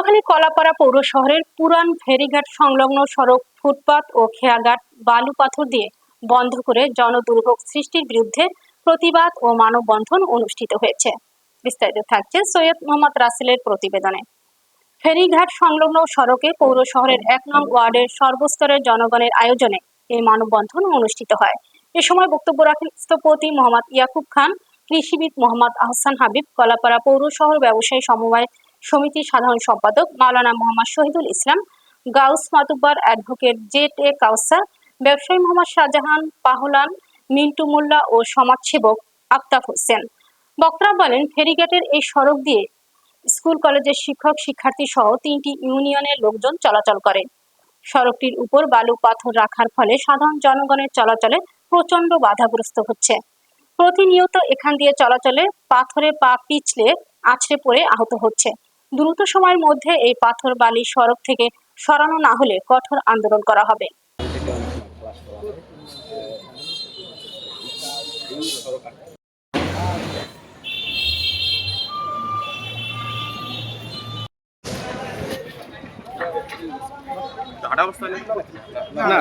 পটুয়াখালী কলাপাড়া পৌর শহরের পুরান ফেরিঘাট সংলগ্ন সড়ক ফুটপাত ও খেয়াঘাট বালু পাথর দিয়ে বন্ধ করে জনদুর্ভোগ সৃষ্টির বিরুদ্ধে প্রতিবাদ ও মানববন্ধন অনুষ্ঠিত হয়েছে। বিস্তারিত থাকছে সৈয়দ মোহাম্মদ রাসেলের প্রতিবেদনে। ফেরিঘাট সংলগ্ন সড়কে পৌর শহরের ১ নং ওয়ার্ডের সর্বস্তরের জনগণের আয়োজনে এই মানববন্ধন অনুষ্ঠিত হয়। এ সময় বক্তব্য রাখেন স্থপতি মোহাম্মদ ইয়াকুব খান, কৃষিবিদ মোহাম্মদ আহসান হাবিব, কলাপাড়া পৌর শহর ব্যবসায়ী সমবায় সমিতির সাধারণ সম্পাদক মাওলানা মোহাম্মদ শহীদুল ইসলাম, গাউস মাতুব্বার, অ্যাডভোকেট জেড.এ. কাউসার, ব্যবসায়ী মোহাম্মদ শাহজাহান পাহলান, মিন্টু মোল্লা ও সমাজসেবক আফতাব হোসেন। বক্তারা বলেন, ফেরিঘাটের এই সড়ক দিয়ে স্কুল কলেজের শিক্ষক শিক্ষার্থী সহ 3টি ইউনিয়নের লোকজন চলাচল করে। সড়কটির উপর বালু পাথর রাখার ফলে সাধারণ জনগণের চলাচলে প্রচন্ড বাধাগ্রস্ত হচ্ছে। প্রতিনিয়ত এখান দিয়ে চলাচলে পাথরে পা পিছলে আছড়ে পড়ে আহত হচ্ছে। দ্রুত সময়ের মধ্যে এই পাথর বালি সড়ক থেকে সরানো না হলে কঠোর আন্দোলন করা হবে। না